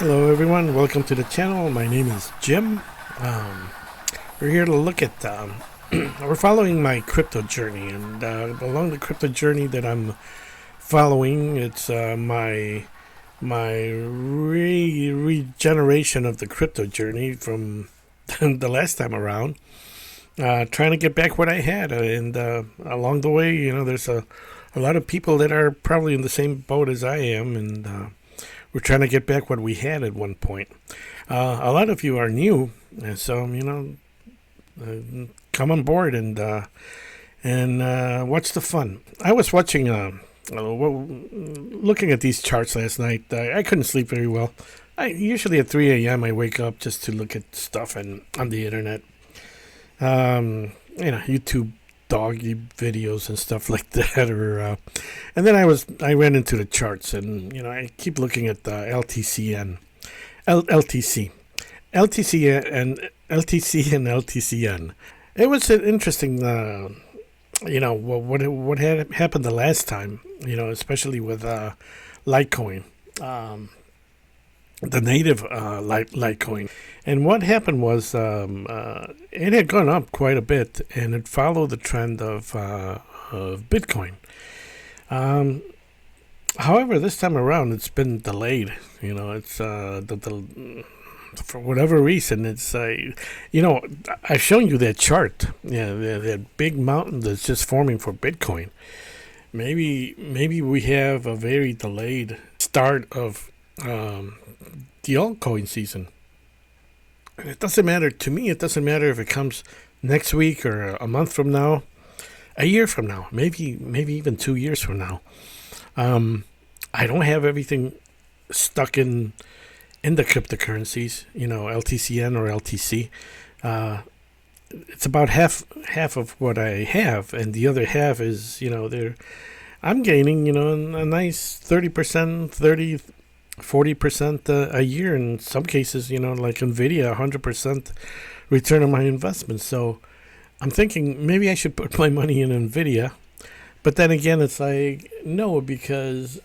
Hello everyone, welcome to the channel. My name is Jim. We're here to look at, we're following my crypto journey, and along the crypto journey that I'm following, it's my regeneration of the crypto journey from the last time around. Trying to get back what I had, and along the way, there's a lot of people that are probably in the same boat as I am, and we're trying to get back what we had at one point. A lot of you are new, and so come on board and watch the fun. I was watching, looking at these charts last night. I couldn't sleep very well. I usually at 3 a.m. I wake up just to look at stuff on the internet. YouTube doggy videos and stuff like that, and then I ran into the charts, and I keep looking at the LTC and LTCN. It was an interesting, what had happened the last time, especially with Litecoin. The native Litecoin. And what happened was it had gone up quite a bit, and it followed the trend of Bitcoin. However, this time around, it's been delayed. It's for whatever reason, it's I've shown you that chart. Yeah, that big mountain that's just forming for Bitcoin. Maybe we have a very delayed start of the altcoin season. And it doesn't matter to me. It doesn't matter if it comes next week or a month from now, a year from now, maybe even 2 years from now. I don't have everything stuck in the cryptocurrencies, LTCN or LTC. It's about half of what I have, and the other half is, I'm gaining, a nice 30%, 40% a year in some cases, like Nvidia, 100% return on my investment. So I'm thinking maybe I should put my money in Nvidia, but then again, it's like no, because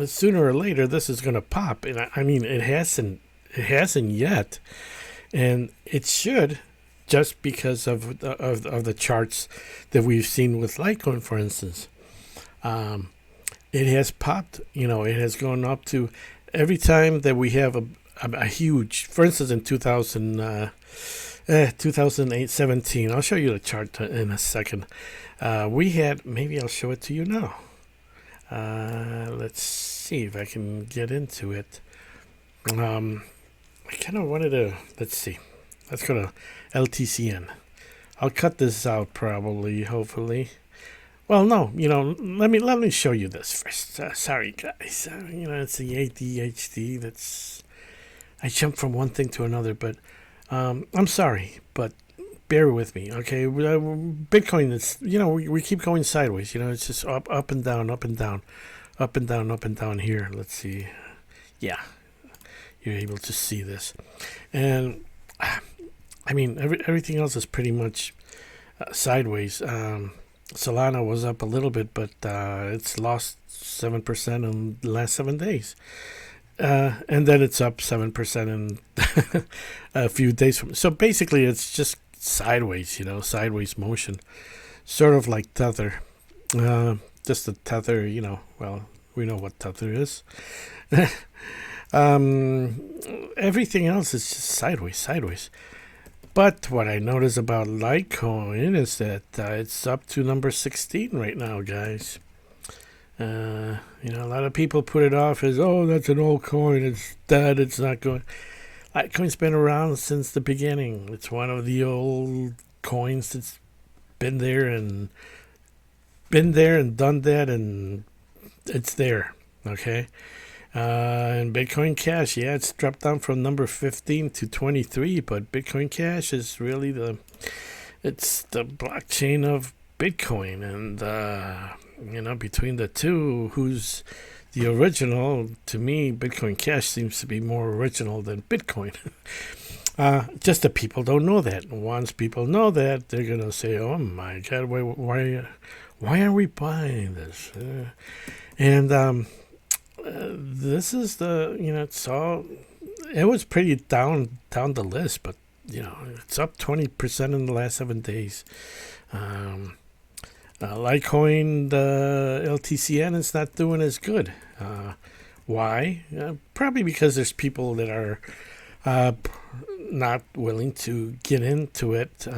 sooner or later this is going to pop, and I mean it hasn't yet, and it should, just because of the charts that we've seen with Litecoin, for instance. It has popped, it has gone up to every time that we have a huge, for instance, in 2017, I'll show you the chart in a second. We had, maybe I'll show it to you now. Let's see if I can get into it. I kind of wanted to, let's see. Let's go to LTCN. I'll cut this out probably, hopefully. Well, no, let me show you this first. Sorry, guys. It's the ADHD that's... I jump from one thing to another, but I'm sorry, but bear with me, okay? Bitcoin, it's, we keep going sideways, it's just up and down, up and down, up and down, up and down here. Let's see. Yeah, you're able to see this. And, I mean, everything else is pretty much sideways. Solana was up a little bit, but it's lost 7% in the last 7 days. And then it's up 7% in a few days. So basically, it's just sideways, sideways motion. Sort of like Tether. Just the Tether, well, we know what Tether is. Everything else is just sideways. But what I notice about Litecoin is that it's up to number 16 right now, guys. A lot of people put it off as, oh, that's an old coin. It's dead. It's not going. Litecoin's been around since the beginning. It's one of the old coins that's been there and done that, and it's there. Okay. And Bitcoin Cash, it's dropped down from number 15 to 23, but Bitcoin Cash is really it's the blockchain of Bitcoin, and between the two, who's the original? To me, Bitcoin Cash seems to be more original than Bitcoin. Just that people don't know that. Once people know that, they're gonna say, "Oh my God, why are we buying this?" And this is the, it was pretty down the list, but it's up 20% in the last 7 days. Litecoin, the LTCN is not doing as good. Why? Probably because there's people that are not willing to get into it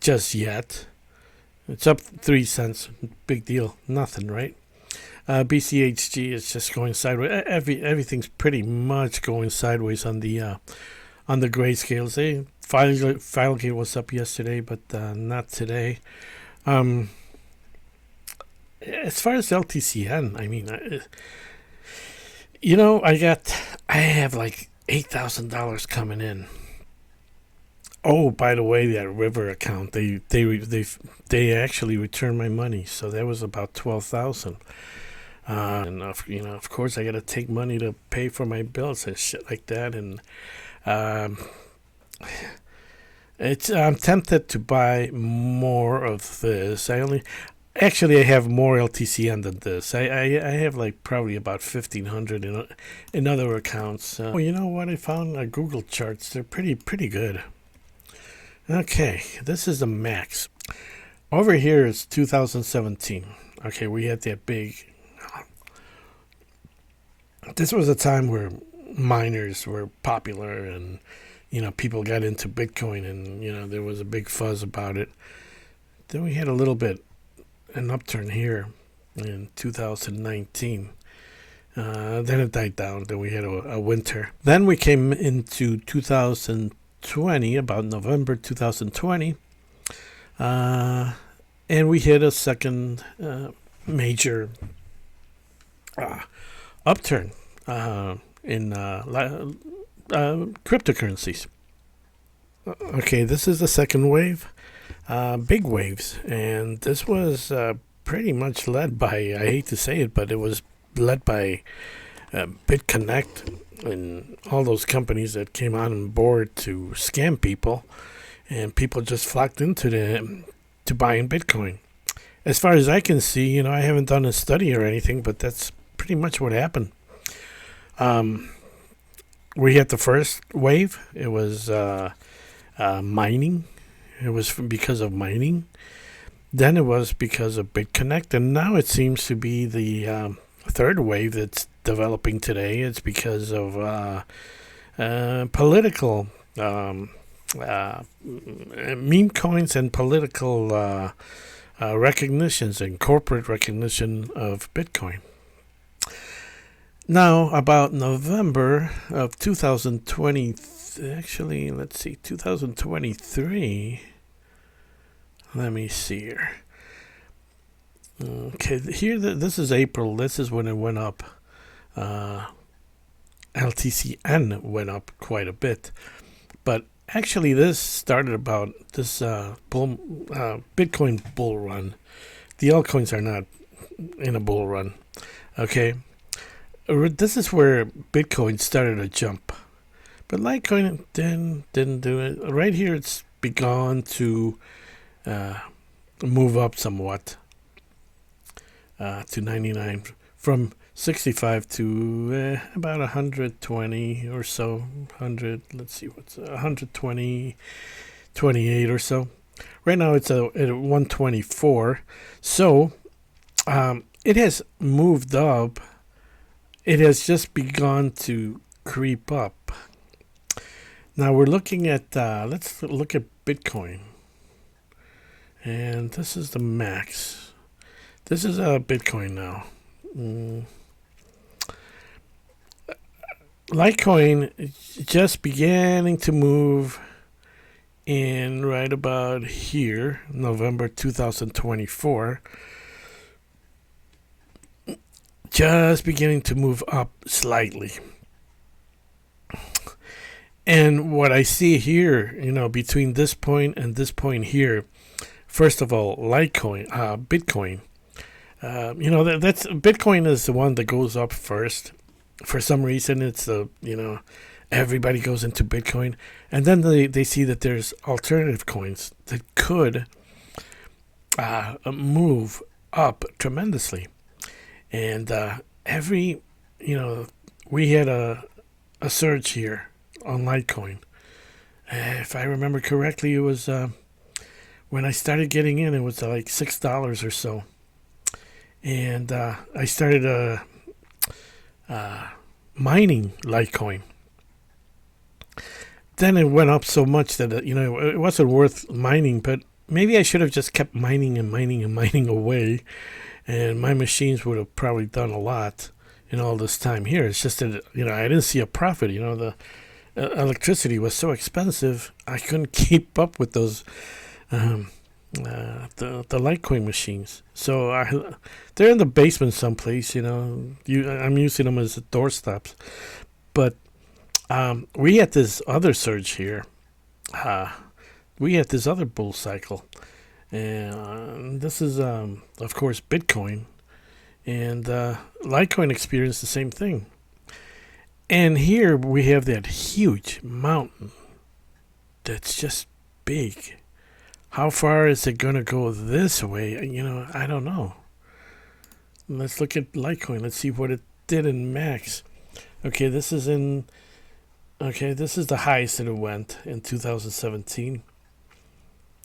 just yet. It's up 3 cents. Big deal. Nothing, right? BCHG is just going sideways. Everything's pretty much going sideways on the grayscales. Filegate was up yesterday, but not today. As far as LTCN, I mean, I have like $8,000 coming in. Oh, by the way, that River account, they actually returned my money, so that was about 12,000. And of course, I got to take money to pay for my bills and shit like that. And I'm tempted to buy more of this. I have more LTCN than this. I have like probably about 1,500 in other accounts. You know what I found? Google charts. They're pretty good. Okay, this is the max. Over here is 2017. Okay, we had that big. This was a time where miners were popular, and people got into Bitcoin, and there was a big fuzz about it. Then we had a little bit an upturn here in 2019. Then it died down. Then we had a winter. Then we came into 2020, about November 2020, and we hit a second major upturn in cryptocurrencies. Okay, this is the second wave, big waves, and this was pretty much led by, I hate to say it, but it was led by BitConnect and all those companies that came on board to scam people, and people just flocked into to buying Bitcoin. As far as I can see, I haven't done a study or anything, but that's pretty much what happened. We had the first wave. It was mining. It was because of mining. Then it was because of BitConnect, and now it seems to be the third wave that's developing today. It's because of political meme coins and political recognitions and corporate recognition of Bitcoin. Now, about November of 2020, actually, let's see, 2023, let me see here. Okay, here, this is April, this is when it went up. LTCN went up quite a bit. But actually, this started about this Bitcoin bull run. The altcoins are not in a bull run, okay? This is where Bitcoin started to jump, but Litecoin didn't do it. Right here, it's begun to move up somewhat to 99, from 65 to about 120 or so. 100. Let's see, what's 120, 28 or so. Right now, it's at 124. So it has moved up. It has just begun to creep up. Now we're looking at, let's look at Bitcoin. And this is the max. This is Bitcoin now. Litecoin is just beginning to move in right about here, November 2024. Just beginning to move up slightly. And what I see here, between this point and this point here, first of all, Bitcoin, that's Bitcoin is the one that goes up first. For some reason, it's everybody goes into Bitcoin, and then they see that there's alternative coins that could move up tremendously. And every we had a surge here on Litecoin. If I remember correctly, it was when I started getting in, it was like $6 or so. And I started mining Litecoin. Then it went up so much that it wasn't worth mining, but maybe I should have just kept mining and mining and mining away, and my machines would have probably done a lot in all this time here. It's just that I didn't see a profit. The electricity was so expensive, I couldn't keep up with those the Litecoin machines. So they're in the basement someplace. I'm using them as doorstops, but we had this other surge here. We had this other bull cycle. And this is, of course, Bitcoin. And Litecoin experienced the same thing. And here we have that huge mountain that's just big. How far is it going to go this way? I don't know. Let's look at Litecoin. Let's see what it did in max. Okay, this is the highest that it went in 2017.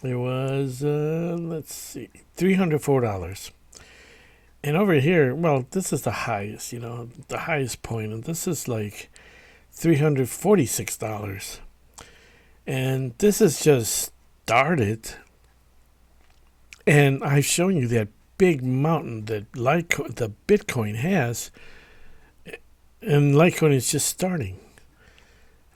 It was, let's see, $304. And over here, well, this is the highest, the highest point. And this is like $346. And this is just started. And I've shown you that big mountain that the Bitcoin has. And Litecoin is just starting.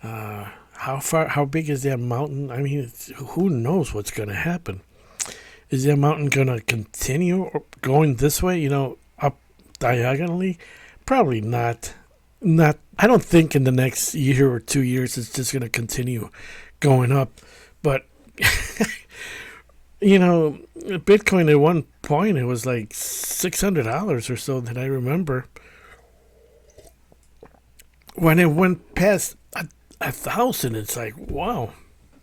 How big is that mountain? I mean, who knows what's going to happen? Is that mountain going to continue going this way, up diagonally? Probably not. I don't think in the next year or 2 years it's just going to continue going up. But, Bitcoin at one point, it was like $600 or so that I remember. When it went past 1,000, it's like, wow,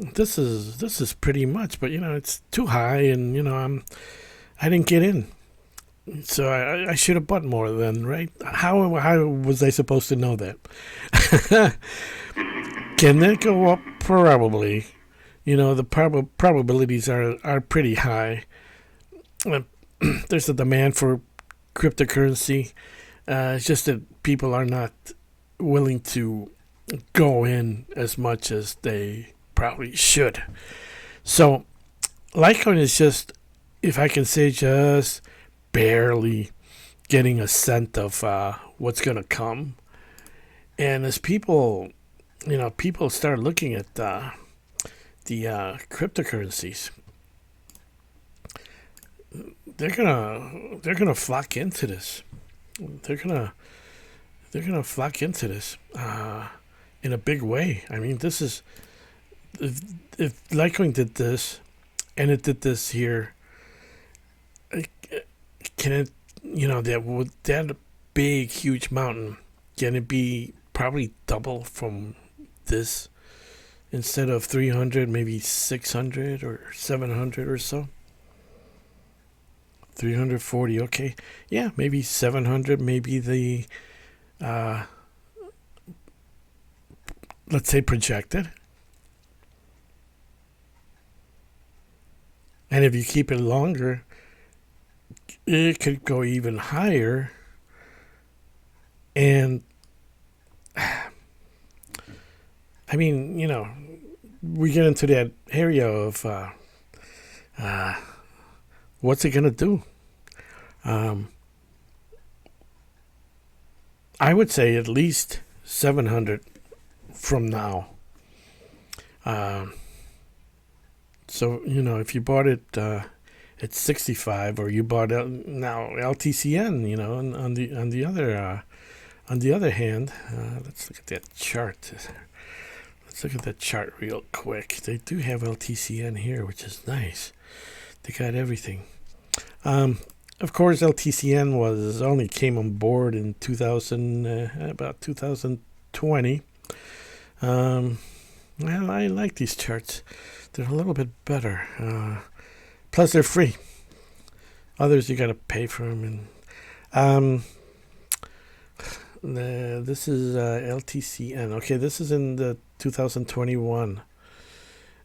this is pretty much, but it's too high, and I didn't get in, so I should have bought more then, right? How was I supposed to know that? Can that go up? Probably. The probabilities are pretty high. There's a demand for cryptocurrency. It's just that people are not willing to go in as much as they probably should. So Litecoin is just, if I can say, just barely getting a scent of what's going to come. And as people start looking at the cryptocurrencies, they're gonna flock into this. They're gonna flock into this in a big way. I mean, this is, if Litecoin did this, and it did this here, can it, that big, huge mountain, can it be probably double from this? Instead of 300, maybe 600 or 700 or so. 340, okay. Yeah, maybe 700, maybe the, let's say, projected. And if you keep it longer, it could go even higher. And I mean, we get into that area of what's it going to do? I would say at least 700 from now. So, if you bought it at 65, or you bought now LTCN, on the other hand, let's look at that chart. Let's look at that chart real quick. They do have LTCN here, which is nice. They got everything. Of course, LTCN only came on board in about 2020. Well, I like these charts. They're a little bit better. Plus, they're free. Others, you got to pay for them. And This is LTCN. Okay, this is in the 2021.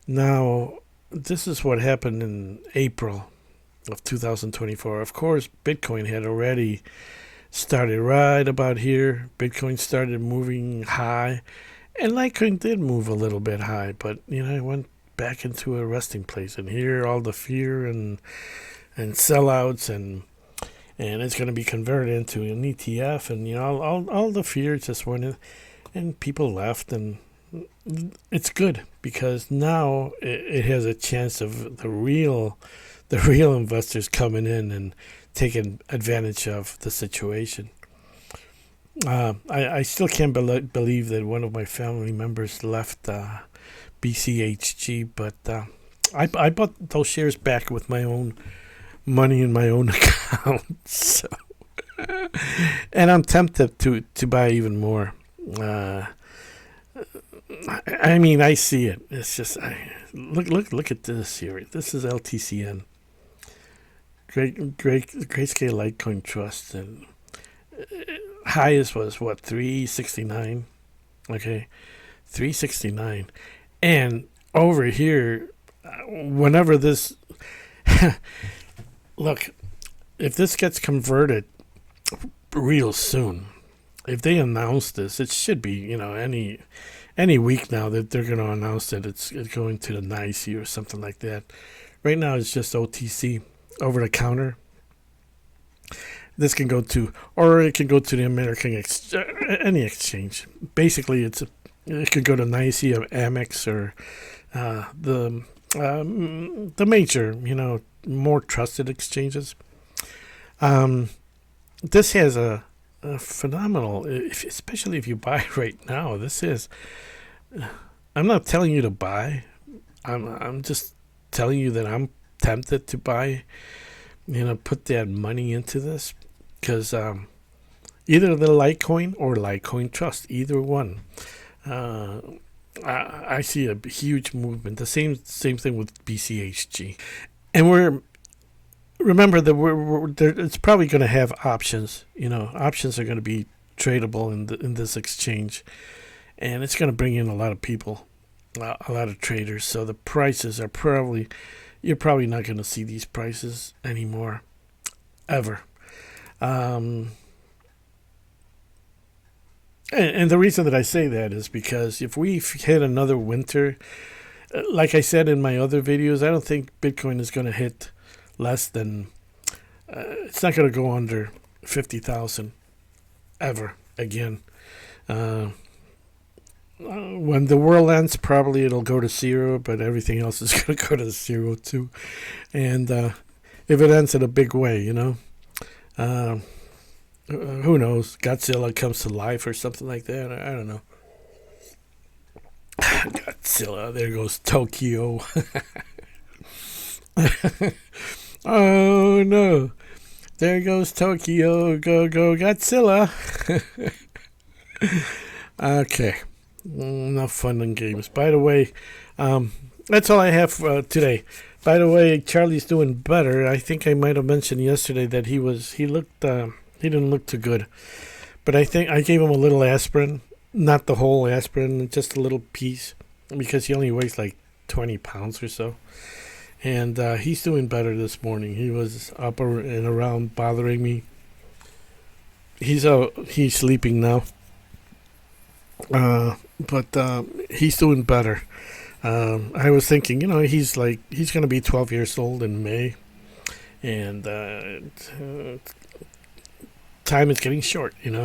Now, this is what happened in April of 2024. Of course, Bitcoin had already started right about here. Bitcoin started moving high, and Litecoin did move a little bit high, but it went back into a resting place. And here, all the fear and sellouts and it's going to be converted into an ETF, and all the fear just went in, and people left, and it's good because now it has a chance of the real investors coming in and taking advantage of the situation. I still can't believe that one of my family members left BCHG, but I bought those shares back with my own money in my own account. So, and I'm tempted to buy even more. I mean, I see it. It's just look at this here. This is LTCN, Grayscale Litecoin Trust, and highest was what, 369. Okay, 369, and over here, whenever this look, if this gets converted real soon, if they announce this, it should be any week now that they're going to announce that it's going to the NYSE or something like that. Right now it's just OTC, over the counter. This can go to, or it can go to the American any exchange. Basically, it could go to NYSE or Amex or the major, more trusted exchanges. This has a phenomenal, especially if you buy right now. This is, I'm not telling you to buy. I'm just telling you that I'm tempted to buy. Put that money into this because either the Litecoin or Litecoin Trust, either one. I see a huge movement. The same thing with BCHG, and remember that we're it's probably going to have options. Options are going to be tradable in this exchange, and it's going to bring in a lot of people, a lot of traders. So the prices are you're probably not going to see these prices anymore, ever. And the reason that I say that is because if we hit another winter, like I said in my other videos, I don't think Bitcoin is going to hit less than, it's not going to go under 50,000 ever again. When the world ends, probably it'll go to zero, but everything else is going to go to zero too. And if it ends in a big way, who knows? Godzilla comes to life or something like that. I don't know. Godzilla, there goes Tokyo. Oh no, there goes Tokyo. Go Godzilla. Okay, enough fun and games. By the way, that's all I have today. By the way, Charlie's doing better. I think I might have mentioned yesterday that he didn't look too good, but I think I gave him a little aspirin, not the whole aspirin, just a little piece, because he only weighs like 20 pounds or so. And he's doing better this morning. He was up and around bothering me. He's sleeping now. But he's doing better. I was thinking, he's going to be 12 years old in May. And time is getting short, And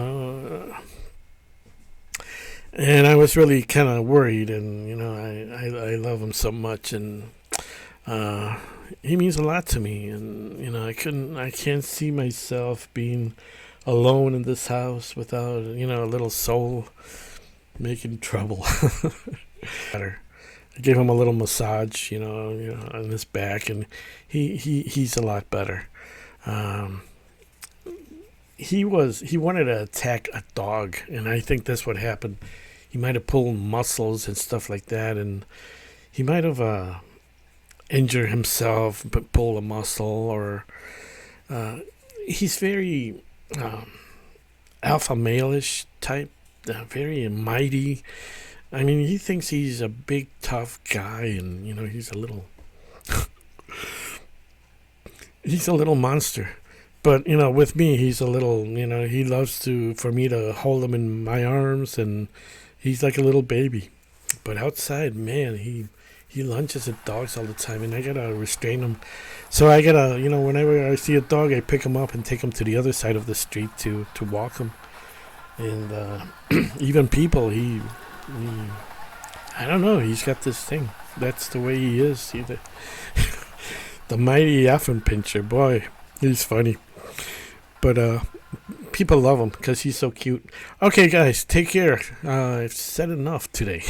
I was really kind of worried. And, I love him so much. And he means a lot to me, and I can't see myself being alone in this house without a little soul making trouble. I gave him a little massage, on his back, and he's a lot better. He wanted to attack a dog, and I think that's what happened. He might have pulled muscles and stuff like that, and he might have injure himself, but pull a muscle, or he's very alpha male-ish type, very mighty. I mean, he thinks he's a big tough guy, and he's a little monster. But with me, he's a little. He loves for me to hold him in my arms, and he's like a little baby. But outside, man, he lunges at dogs all the time, and I gotta restrain him. So I gotta, whenever I see a dog, I pick him up and take him to the other side of the street to walk him. And even people, he, I don't know, he's got this thing. That's the way he is. The mighty effing pincher, boy, he's funny. But people love him because he's so cute. Okay, guys, take care. I've said enough today.